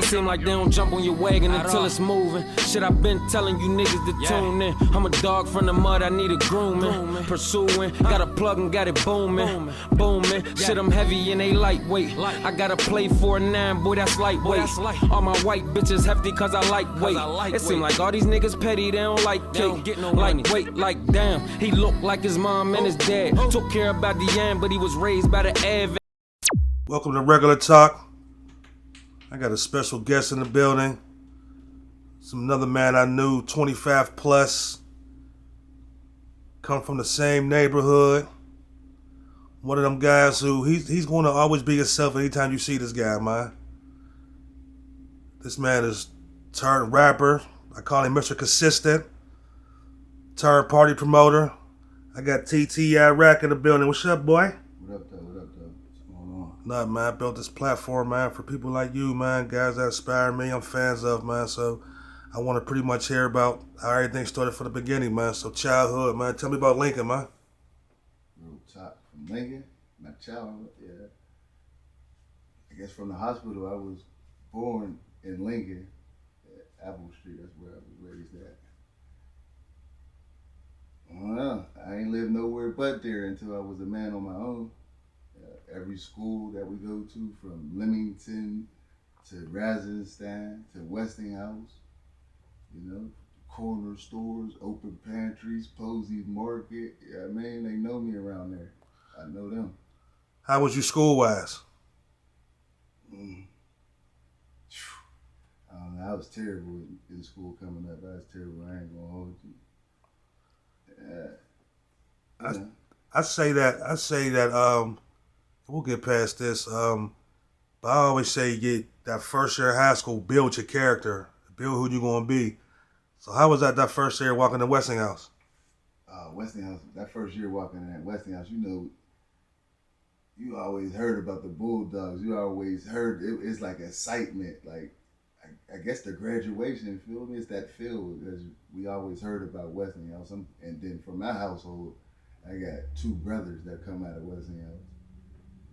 seem like they don't jump on your wagon until it's moving. Shit, I've been telling you niggas to tune in. I'm a dog from the mud, I need a grooming. Pursuing, got a plug and got it booming. Shit, I'm heavy and they lightweight. I gotta play for a 9, boy, that's lightweight. All my white bitches hefty cause I like weight. It seem like all these niggas petty, they don't like cake. Like weight, like damn. He looked like his mom and his dad. Took care about the end, but he was raised by the Av. Welcome to Regular Talk. I got a special guest in the building. Another man I knew, 25 plus. Come from the same neighborhood. One of them guys who, he's going to always be himself anytime you see this guy, man. This man is turned rapper. I call him Mr. Consistent. Turned party promoter. I got T Irac in the building. What's up, boy? What up, though? What's going on? Nah, man, I built this platform, man, for people like you, man, guys that inspire me, I'm fans of, man, so I want to pretty much hear about how everything started from the beginning, man, so childhood, man, tell me about Lincoln, man. Real talk from Lincoln, my childhood, yeah. I guess from the hospital, I was born in Lincoln, at Apple Street, that's where I was raised at. Well, I ain't lived nowhere but there until I was a man on my own. Every school that we go to, from Leamington to Rasenstein to Westinghouse, you know, corner stores, open pantries, Posey's Market. Yeah, man, they know me around there. I know them. How was you school-wise? I don't know, I was terrible in school coming up. I was terrible, I ain't gonna hold you. I say that, we'll get past this, but I always say you get that first year of high school, build your character, build who you gonna be. So how was that first year walking to Westinghouse? Westinghouse, that first year walking in at Westinghouse, you know, you always heard about the Bulldogs. You always heard, it's like excitement, like, I guess the graduation, feel me? It's that feel, because we always heard about Westinghouse. And then from my household, I got 2 brothers that come out of Westinghouse.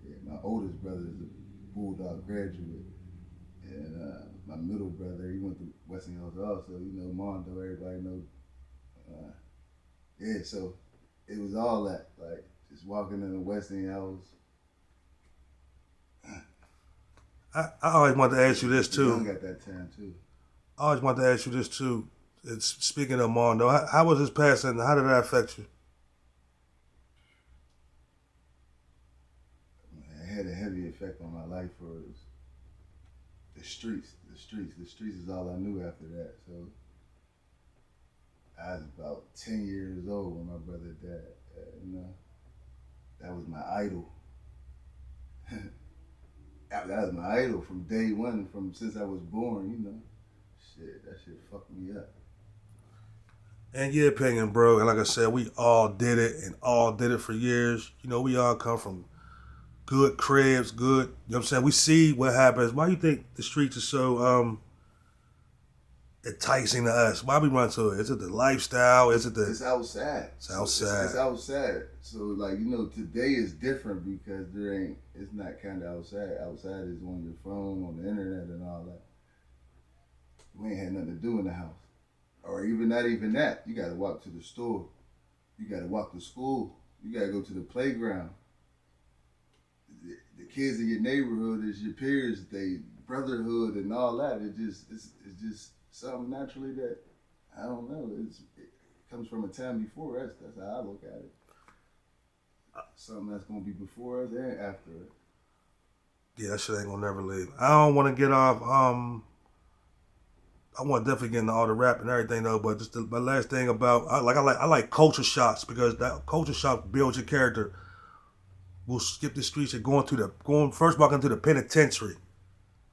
Yeah, my oldest brother is a Bulldog graduate. And my middle brother, he went to Westinghouse also. You know, Mondo, everybody knows. Yeah, so it was all that, like, just walking in the Westinghouse. I always wanted to ask you this too. I got that time too. I always wanted to ask you this too. It's, speaking of Mondo, how was his passing? How did that affect you? It had a heavy effect on my life for the streets. The streets is all I knew after that. So I was about 10 years old when my brother died. You know, that was my idol. That was my idol from day one, from since I was born, you know. Shit, that shit fucked me up. In your opinion, bro, and like I said, we all did it and all did it for years. You know, we all come from good cribs, good, you know what I'm saying? We see what happens. Why do you think the streets are so enticing to us? Why we run to it? Is it the lifestyle? Is it the... It's outside. It's outside. It's outside. So, like, you know, today is different because it's not kind of outside. Outside is on your phone, on the internet and all that. We ain't had nothing to do in the house. Or even not even that. You got to walk to the store. You got to walk to school. You got to go to the playground. The kids in your neighborhood is your peers, they brotherhood and all that. It's just something naturally that, I don't know, it comes from a time before us. That's how I look at it. Something that's going to be before us and after it. Yeah, that shit ain't going to never leave. I don't want to get off, I want to definitely get into all the rap and everything though, but just my last thing about, I like culture shocks, because that culture shock builds your character. We'll skip the streets and going first walking to the penitentiary.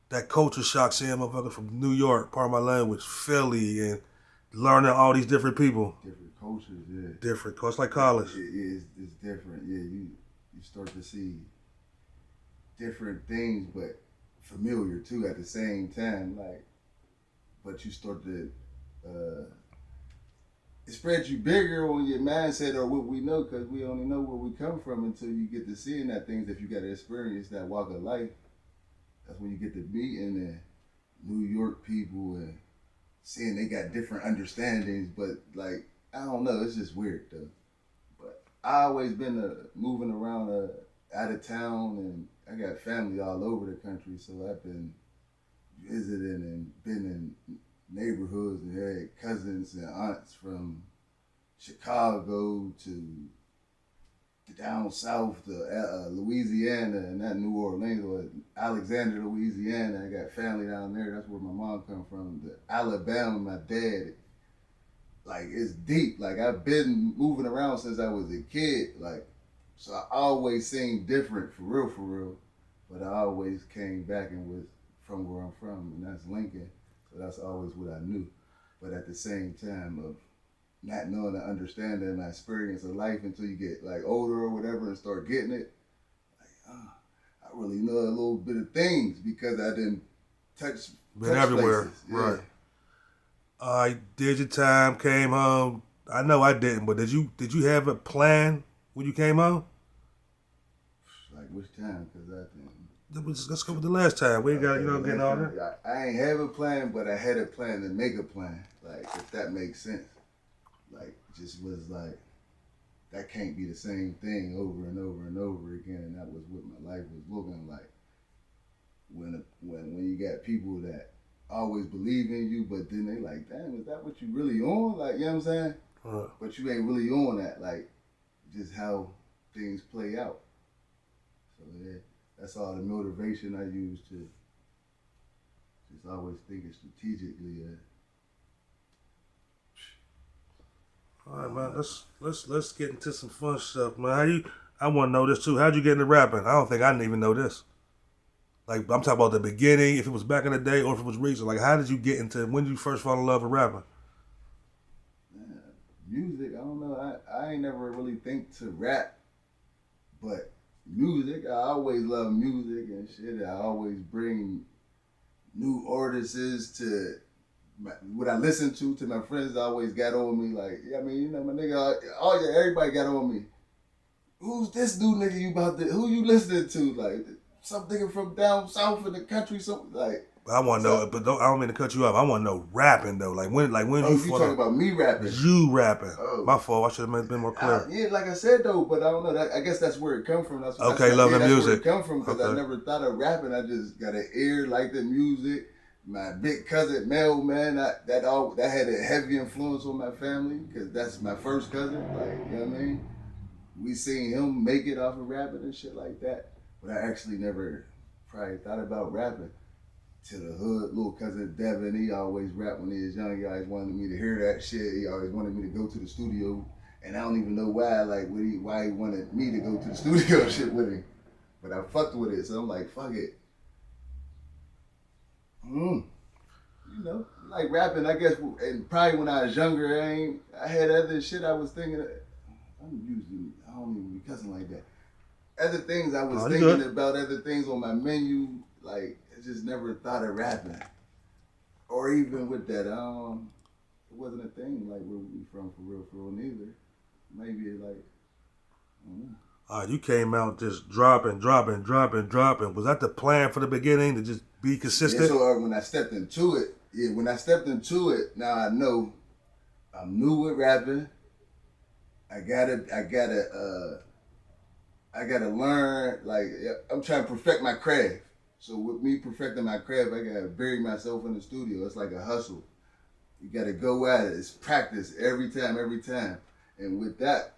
That culture shock, seeing motherfuckers from New York, part of my language, Philly, and learning all these different people. Different cultures, yeah. Different, cause it's like college. It's different, yeah. You start to see different things, but familiar too at the same time. Like, but you start to it spreads you bigger on your mindset or what we know, because we only know where we come from until you get to seeing that things. If you got to experience that walk of life, that's when you get to meet and then New York people and seeing they got different understandings, but like I don't know, it's just weird though. But I always been moving around out of town, and I got family all over the country, so I've been visiting and been in neighborhoods and had cousins and aunts from Chicago to down south to Louisiana, and not New Orleans or Alexander, Louisiana. I got family down there. That's where my mom come from. The Alabama, my dad. Like it's deep. Like I've been moving around since I was a kid. Like so, I always seemed different for real. But I always came back and was from where I'm from, and that's Lincoln. So that's always what I knew. But at the same time of not knowing and understanding my experience of life until you get like older or whatever and start getting it, like, I really know a little bit of things because I didn't touch everywhere, places. Yeah. right? I did your time, came home. I know I didn't, but did you have a plan when you came home? Like which time? Because I didn't. Let's go with the last time. We ain't got, getting all that. I ain't have a plan, but I had a plan to make a plan. Like, if that makes sense. Like, just was like, that can't be the same thing over and over and over again. And that was what my life was looking like. When you got people that always believe in you, but then they like, damn, is that what you really on? Like, you know what I'm saying? But you ain't really on that. Like, just how things play out. So, yeah. That's all the motivation I use to just always thinking strategically. All right, man. Let's get into some fun stuff, man. I want to know this too. How'd you get into rapping? I don't think I didn't even know this. Like I'm talking about the beginning, if it was back in the day or if it was recent. Like how did you get into when did you first fall in love with rapping? Music, I don't know. I ain't never really think to rap, but music, I always love music and shit. I always bring new artists to what I listen to my friends always got on me. Like, yeah, I mean, my nigga, everybody got on me. Who's this new nigga you about to, who you listening to? Like, some nigga from down south in the country, something like. I want to know, but I don't mean to cut you off. I want to know rapping though. Like when you talking about me rapping? You rapping? Oh. My fault. I should have been more clear. Yeah, like I said though, but I don't know. I guess that's where it come from. That's love the music. Where it come from because I never thought of rapping. I just got an ear like the music. My big cousin Mel, man, that had a heavy influence on my family because that's my first cousin. Like, you know what I mean? We seen him make it off of rapping and shit like that, but I actually never probably thought about rapping. To the hood, little cousin Devin, he always rapped when he was young. He always wanted me to hear that shit. He always wanted me to go to the studio, and I don't even know why. Like, why he wanted me to go to the studio shit with him, but I fucked with it. So I'm like, fuck it. You know, like rapping. I guess, and probably when I was younger, I had other shit I was thinking. I don't even be cussing like that. Other things I was thinking about, other things on my menu, like. Just never thought of rapping, or even with that. It wasn't a thing like where we from for real neither. Maybe like. You came out just dropping. Was that the plan for the beginning to just be consistent? Yeah, so when I stepped into it, now I know I'm new with rapping. I gotta learn. Like I'm trying to perfect my craft. So with me perfecting my craft, I gotta bury myself in the studio. It's like a hustle. You gotta go at it. It's practice every time. And with that,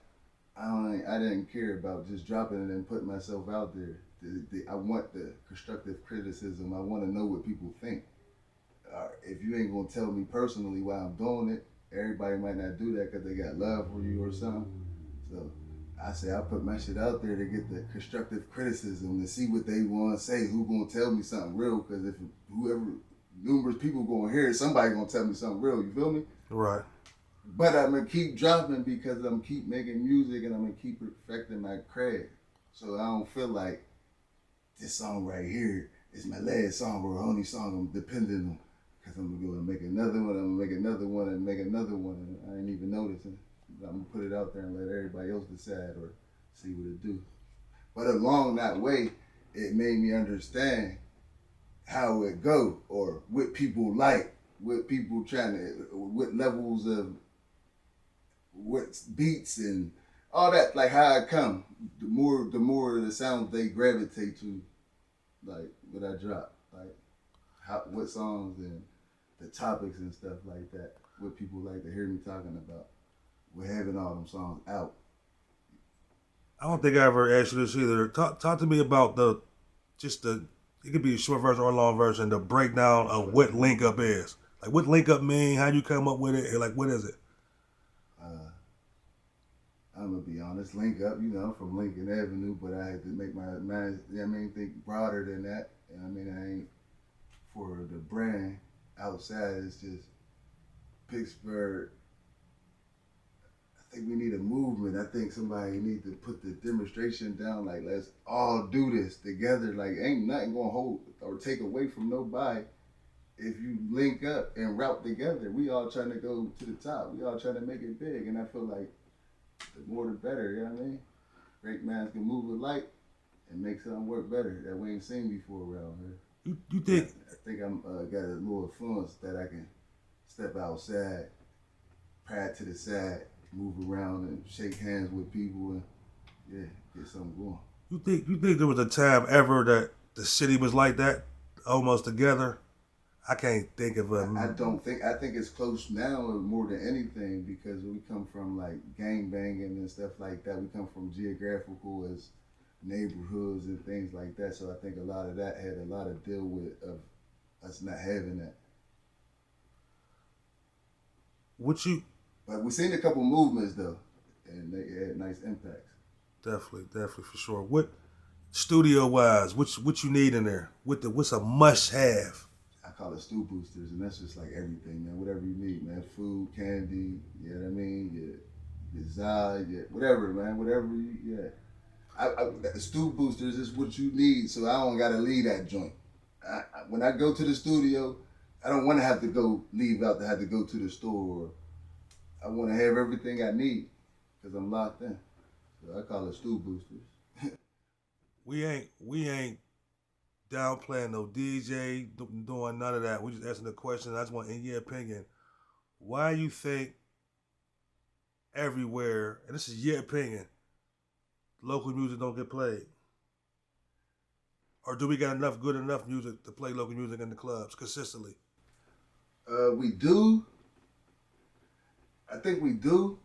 I didn't care about just dropping it and putting myself out there. I want the constructive criticism. I want to know what people think. If you ain't gonna tell me personally why I'm doing it, everybody might not do that because they got love for you or something. So I say I put my shit out there to get the constructive criticism to see what they want to say. Who gonna tell me something real? Because if numerous people gonna hear it, somebody gonna tell me something real. You feel me? Right. But I'm gonna keep dropping because I'm keep making music and I'm gonna keep perfecting my craft. So I don't feel like this song right here is my last song or only song I'm dependent on. Because I'm gonna go and make another one. I'm gonna make another one and make another one, and I ain't even noticing. I'm gonna put it out there and let everybody else decide or see what it do. But along that way, it made me understand how it go or what people like, what people what levels of what beats and all that, like how it come. The more the sounds they gravitate to, like what I drop, like what songs and the topics and stuff like that, what people like to hear me talking about. We're having all them songs out. I don't think I ever asked you this either. Talk to me about it could be a short version or a long version, the breakdown of what link up is. Like what link up mean, how you come up with it, and like what is it? I'm gonna be honest, link up, from Lincoln Avenue, but I had to make my mind, think broader than that. I ain't for the brand outside, it's just Pittsburgh. I think we need a movement. I think somebody need to put the demonstration down, like let's all do this together. Like ain't nothing gonna hold or take away from nobody if you link up and route together. We all trying to go to the top. We all trying to make it big, and I feel like the more the better, you know what I mean? Great minds can move with light and make something work better that we ain't seen before around here. You think? I think I'm got a little influence that I can step outside, pad to the side, move around and shake hands with people and get something going. You think there was a time ever that the city was like that, almost together? I can't think of a. I think it's close now more than anything because we come from like gang banging and stuff like that. We come from geographical as neighborhoods and things like that. So I think a lot of that had a lot of deal with of us not having that. But we've seen a couple movements though, and they had nice impacts. Definitely for sure. What studio wise, what you need in there? What's a must have? I call it stew boosters, and that's just like everything, man. Whatever you need, man. Food, candy, you know what I mean? Your desire, whatever, man. Whatever you, the stew boosters is what you need, so I don't gotta leave that joint. When I go to the studio, I don't want to have to leave out to have to go to the store. I want to have everything I need because I'm locked in. So I call it stew boosters. We ain't downplaying no DJ, doing none of that. We just asking the question. I just want, in your opinion, why you think everywhere, and this is your opinion, local music don't get played? Or do we got good enough music to play local music in the clubs consistently? We do. I think we do.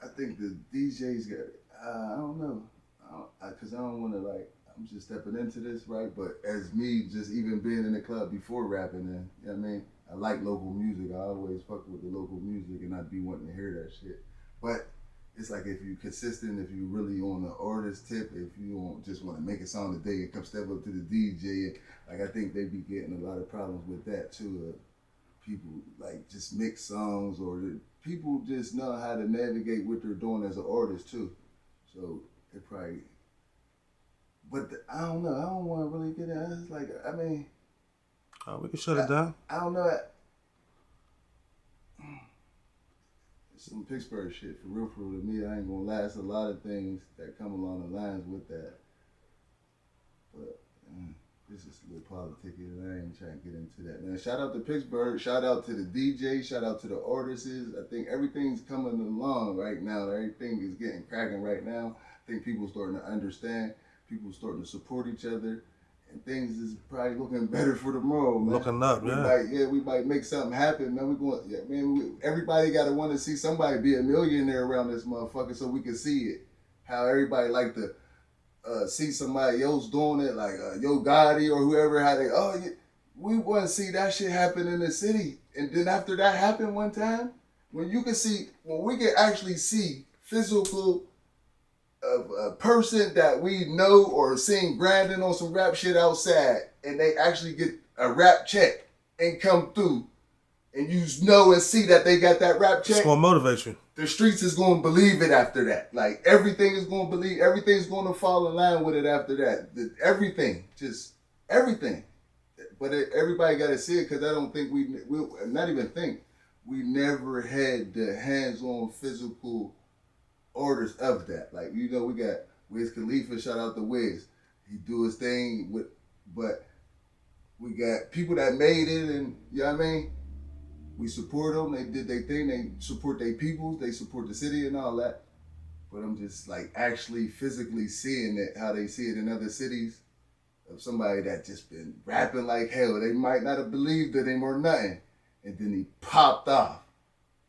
I think the DJs got it. I don't know. Because I don't want to I'm just stepping into this, right? But as me, just even being in the club before rapping, and you know what I mean? I like local music. I always fuck with the local music and I'd be wanting to hear that shit. But it's like if you consistent, if you really on the artist tip, if you don't just want to make a song today and come step up to the DJ, I think they be getting a lot of problems with that too. People just mix songs, or people just know how to navigate what they're doing as an artist too. So it probably. But I don't know. I don't want to really get it. It's we can shut it down. I don't know. It's some Pittsburgh shit for real. To me, I ain't gonna lie. It's a lot of things that come along the lines with that. But this is a little politic, and I ain't trying to get into that. Man, shout out to Pittsburgh. Shout out to the DJ. Shout out to the artists. I think everything's coming along right now. Everything is getting cracking right now. I think people starting to understand. People starting to support each other, and things is probably looking better for tomorrow, man. Looking up, we might make something happen, man. Everybody got to want to see somebody be a millionaire around this motherfucker, so we can see it. How everybody like to see somebody else doing it, like Yo Gotti or whoever. We want to see that shit happen in the city, and then after that happened one time, when we can actually see physical. Of a person that we know or seen grinding on some rap shit outside, and they actually get a rap check and come through, and you know and see that they got that rap check. It's gonna motivate you. The streets is gonna believe it after that. Like everything's gonna fall in line with it after that. Everything. But everybody got to see it because I don't think we never had the hands-on physical orders of that. We got Wiz Khalifa, shout out to Wiz. He do his thing but We got people that made it, and you know what I mean? We support them. They did their thing. They support their peoples. They support the city and all that. But I'm just like actually physically seeing it, how they see it in other cities, of somebody that just been rapping like hell. They might not have believed it him or nothing. And then he popped off.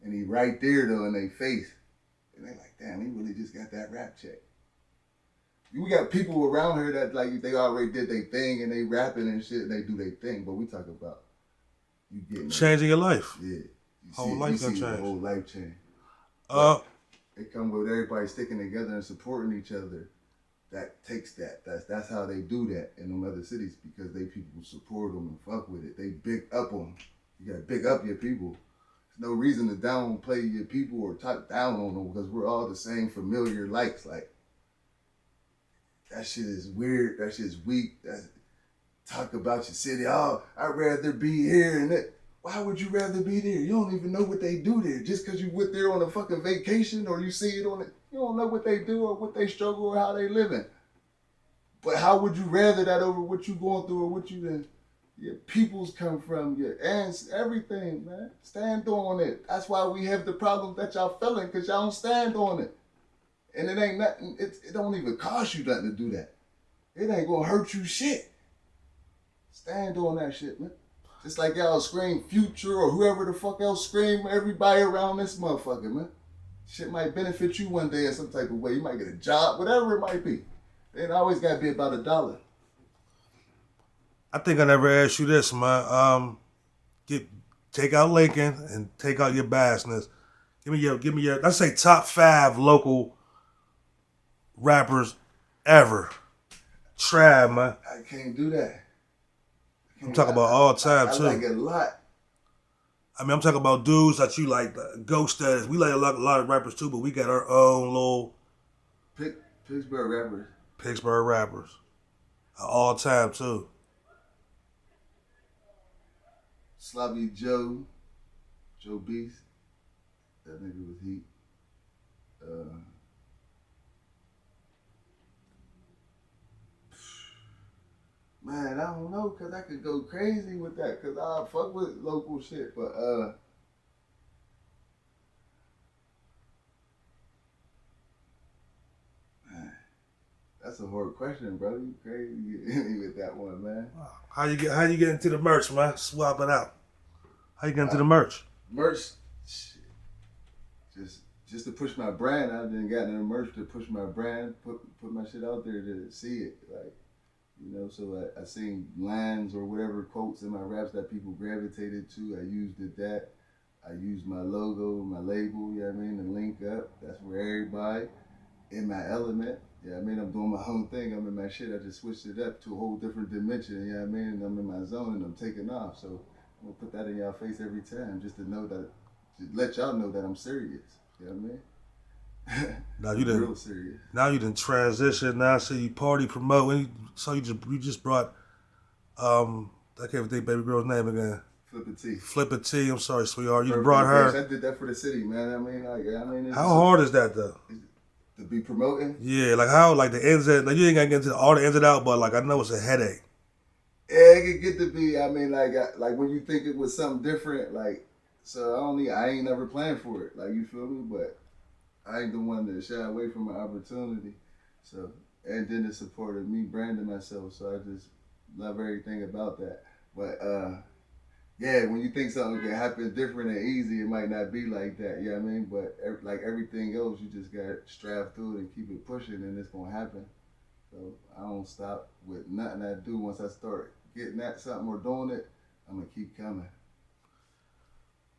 And he right there though in their face. And they like, damn, he really just got that rap check. We got people around here that like they already did their thing and they rapping and shit and they do their thing. But we talk about you getting changing your life. Yeah. You Whole see, life you gonna see the change. whole life change. It come with everybody sticking together and supporting each other. That takes that. That's how they do that in them other cities because they people support them and fuck with it. They big up them. You gotta big up your people. There's no reason to downplay your people or talk down on them because we're all the same familiar likes. Like that shit is weird. That shit is weak. Talk about your city. Oh, I'd rather be here and that. Why would you rather be there? You don't even know what they do there. Just because you went there on a fucking vacation or you see it on it, you don't know what they do or what they struggle or how they living. But how would you rather that over what you going through or what you your peoples come from, your aunts, everything, man. Stand on it. That's why we have the problems that y'all feeling because y'all don't stand on it. And it ain't nothing, it don't even cost you nothing to do that. It ain't gonna hurt you shit. Stand on that shit, man. Just like y'all scream Future or whoever the fuck else scream everybody around this motherfucker, man. Shit might benefit you one day in some type of way. You might get a job, whatever it might be. It ain't always gotta be about $1. I think I never asked you this, man. Take out Lincoln and take out your bassness. Give me your. Let's say top 5 local rappers ever. Trav, man. I can't do that. I'm talking about all time too. I like it a lot. I mean, I'm talking about dudes that you like, Ghost Status. We like a lot of rappers too, but we got our own little Pittsburgh rappers. Pittsburgh rappers. All time too. Sloppy Joe Beast. That nigga was heat. Man, I don't know, cause I could go crazy with that, cause I fuck with local shit, but man, that's a hard question, bro. You crazy getting with that one, man. How you get into the merch, man? Swap it out. How you get into the merch? Merch, shit. Just to push my brand. I didn't got into merch to push my brand, put my shit out there to see it, like. You know, so I seen lines or whatever quotes in my raps that people gravitated to. I used that. I used my logo, my label, you know what I mean, to link up. That's where everybody in my element. You know what I mean? I'm doing my own thing. I'm in my shit. I just switched it up to a whole different dimension, you know what I mean? And I'm in my zone and I'm taking off. So I'm going to put that in y'all face every time just to know that, to let y'all know that I'm serious. You know what I mean? Now you done, real serious. Now you done transition. Now I see you party promoting. So you just brought I can't even think baby girl's name again. Flipper T. I'm sorry, sweetheart. You brought her. I did that for the city, man. I mean, how hard is that though? To be promoting? Yeah, like how, like the ins and, like you ain't gotta get into all the ins and out, but like I know it's a headache. Yeah, it could get to be. I mean, like when you think it was something different, like so I ain't never planned for it. Like you feel me, but. I ain't the one that shy away from my opportunity. So, and then the support of me branding myself. So I just love everything about that. But yeah, when you think something can happen different and easy, it might not be like that. You know what I mean? But like everything else, you just got to strive through it and keep it pushing and it's going to happen. So I don't stop with nothing I do. Once I start getting at something or doing it, I'm going to keep coming.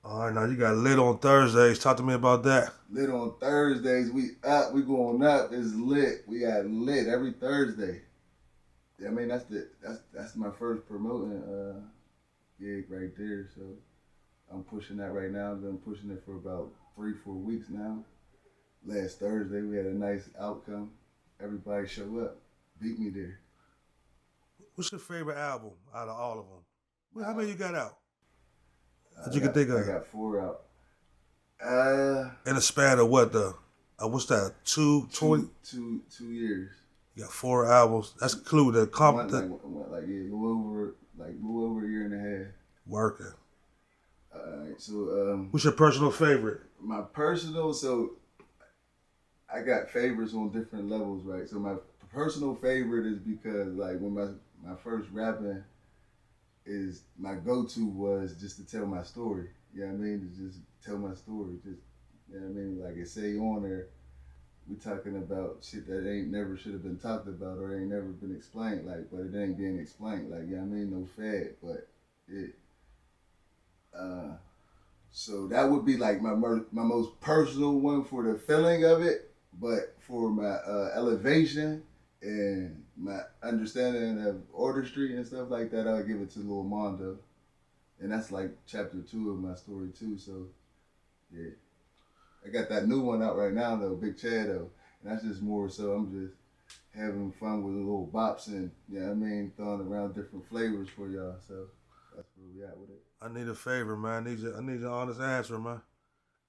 All right, now you got lit on Thursdays. Talk to me about that. Lit on Thursdays. We up. We going up. It's lit. We got lit every Thursday. Yeah, I mean that's my first promoting gig right there. So I'm pushing that right now. I've been pushing it for about 3-4 weeks now. Last Thursday we had a nice outcome. Everybody show up. Beat me there. What's your favorite album out of all of them? Well, how many you got out? That you can think of? I got 4 out. In a span of what though? What's that? 2 years. You got 4 albums. That's including the Like a little working. Alright, so What's your personal favorite? my personal, so I got favorites on different levels, right? So my personal favorite is because like when my first rapping is my go-to was just to tell my story. You know what I mean? To just tell my story. Just, you know what I mean? Like I say on there, we talking about shit that ain't never should have been talked about or ain't never been explained, like, but it ain't being explained. Like, you know what I mean? No fad, but it so that would be like my most personal one for the feeling of it, but for my elevation and my understanding of artistry and stuff like that, I'll give it to Lil Mondo. And that's like chapter 2 of my story too, so yeah. I got that new one out right now though, Big Chad though. And that's just more so I'm just having fun with the little bops and, you know what I mean, throwing around different flavors for y'all, so that's where we at with it. I need a favor, man. I need your honest answer, man.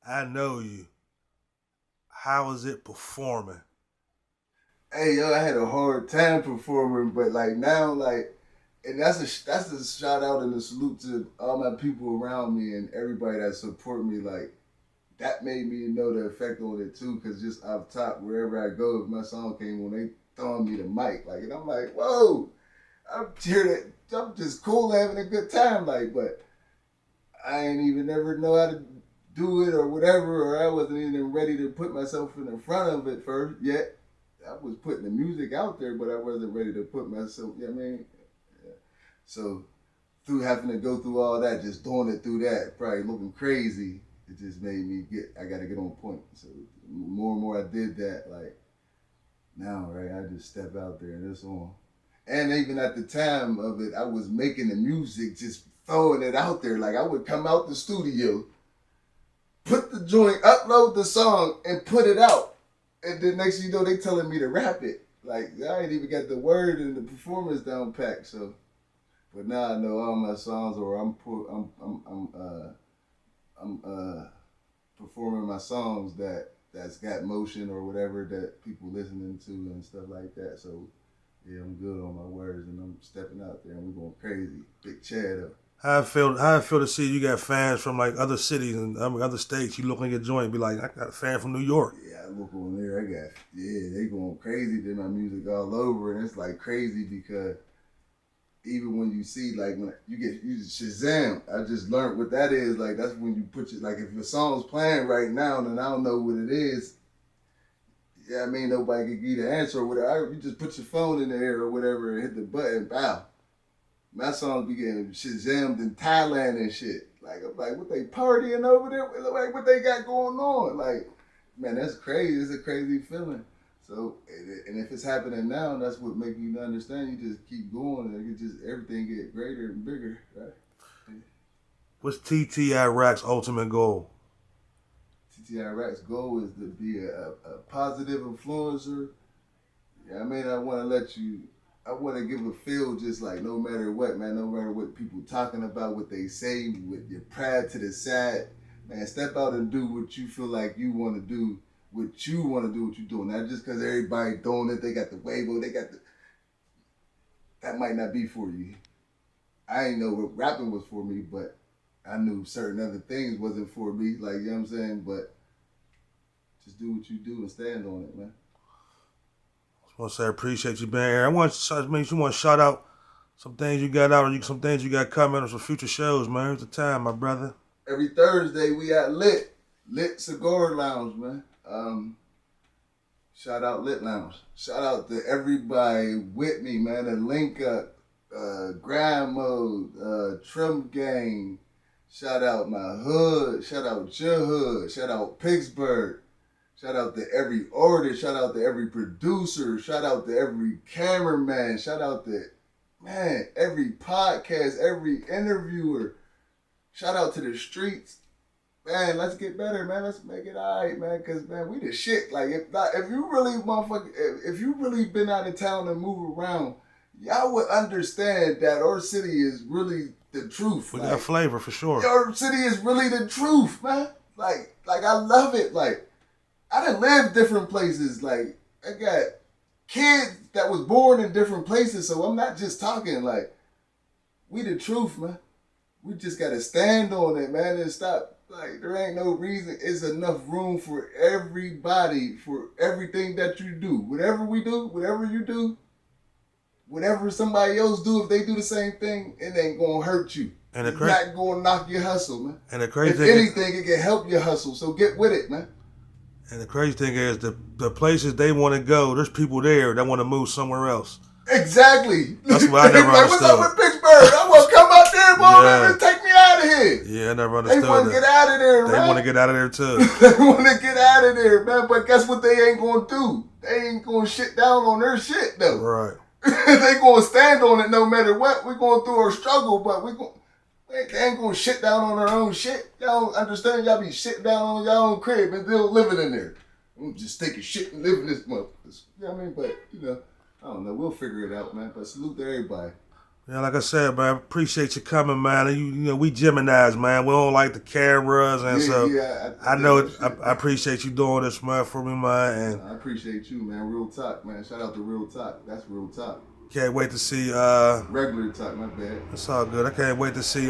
I know you. How is it performing? Hey yo, I had a hard time performing, but like now, like, and that's a shout out and a salute to all my people around me and everybody that support me. Like, that made me know the effect on it too, cause just off top, wherever I go, if my song came on, they throwing me the mic, like, and I'm like, whoa, I'm here to, I'm just cool having a good time, like, but I ain't even never know how to do it or whatever, or I wasn't even ready to put myself in the front of it first yet. I was putting the music out there, but I wasn't ready to put myself, you know what I mean? Yeah. So through having to go through all that, just doing it through that, probably looking crazy, it just made me I got to get on point. So more and more I did that, like now, right, I just step out there and it's on. And even at the time of it, I was making the music, just throwing it out there. Like I would come out the studio, put the joint, upload the song, and put it out. And then next thing you know, they telling me to rap it. Like I ain't even got the word and the performance down packed. So, but now I know all my songs, or I'm performing my songs that's got motion or whatever that people listening to and stuff like that. So yeah, I'm good on my words and I'm stepping out there and we're going crazy. Big Chad up. How I feel to see you got fans from like other cities and other states. You look on your joint and be like, I got a fan from New York. Yeah, I look on there. They going crazy to my music all over, and it's like crazy because even when you see like when you Shazam, I just learned what that is. Like that's when you put your, like if your song's playing right now and I don't know what it is. Yeah, I mean nobody can give you the answer or whatever. You just put your phone in the air or whatever and hit the button, bow. My songs be getting Shazammed in Thailand and shit. Like I'm like, what they partying over there? Like what they got going on? Like, man, that's crazy. It's a crazy feeling. So, and if it's happening now, that's what makes you understand. You just keep going, and everything get greater and bigger, right? What's T Irac's ultimate goal? T Irac's goal is to be a positive influencer. Yeah, I mean, I want to give a feel just like no matter what, man, no matter what people talking about, what they say, with your pride to the side, man, step out and do what you feel like you want to do, what you're doing. Not just because everybody doing it, they got the Weibo, that might not be for you. I ain't know what rapping was for me, but I knew certain other things wasn't for me, like, you know what I'm saying? But just do what you do and stand on it, man. I want to say I appreciate you being here. I want to shout out some things you got out or some things you got coming or some future shows, man. Here's the time, my brother. Every Thursday we at Lit Cigar Lounge, man. Shout out Lit Lounge. Shout out to everybody with me, man. The Link Up, Grind Mode, Trim Gang. Shout out my hood. Shout out your hood. Shout out Pittsburgh. Shout out to every artist. Shout out to every producer. Shout out to every cameraman. Shout out to, man, every podcast, every interviewer. Shout out to the streets. Man, let's get better, man. Let's make it all right, man. Because, man, we the shit. Like, if you really been out of town and move around, y'all would understand that our city is really the truth. We got flavor for sure. Our city is really the truth, man. Like I love it. Like, I done lived different places. Like, I got kids that was born in different places, so I'm not just talking like, we the truth, man. We just gotta stand on it, man, and stop. Like, there ain't no reason. It's enough room for everybody, for everything that you do. Whatever we do, whatever you do, whatever somebody else do, if they do the same thing, it ain't gonna hurt you. And it's not gonna knock your hustle, man. And the crazy if thing anything, it can help your hustle. So get with it, man. And the crazy thing is, the places they want to go, there's people there that want to move somewhere else. Exactly. That's what I never like, understood. what's up with Pittsburgh? I want to come out there, boy, and take me out of here. Yeah, I never understood They want to get out of there, man. They want to get out of there, too. They want to get out of there, man. But guess what they ain't going to do? They ain't going to shit down on their shit, though. Right. They going to stand on it no matter what. We're going through our struggle, but they ain't going to shit down on their own shit. Y'all don't understand? Y'all be shitting down on y'all own crib and still living in there. I'm just taking shit and living this month. You know what I mean? But, I don't know. We'll figure it out, man. But salute to everybody. Yeah, like I said, man, appreciate you coming, man. And we Geminis, man. We don't like the cameras, and I appreciate you doing this, man, for me, man. And I appreciate you, man. Real talk, man. Shout out to Real Talk. That's Real Talk. Can't wait to see. Regular talk, my bad. It's all good. I can't wait to see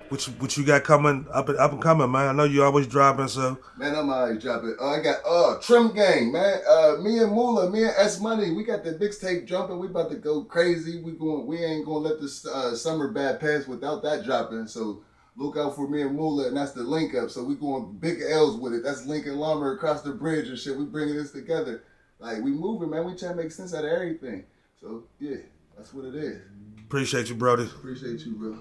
what you got coming up and coming, man. I know you always dropping, so. Man, I'm always dropping. I got Trim Gang, man. Me and Moolah, me and S Money, we got the mixtape jumping. We about to go crazy. We ain't gonna let this summer bad pass without that dropping. So look out for me and Moolah, and that's the link up. So we going big L's with it. That's Lincoln Lumber across the bridge and shit. We bringing this together. Like, we moving, man. We trying to make sense out of everything. So yeah, that's what it is. Appreciate you, Brody. Appreciate you, bro.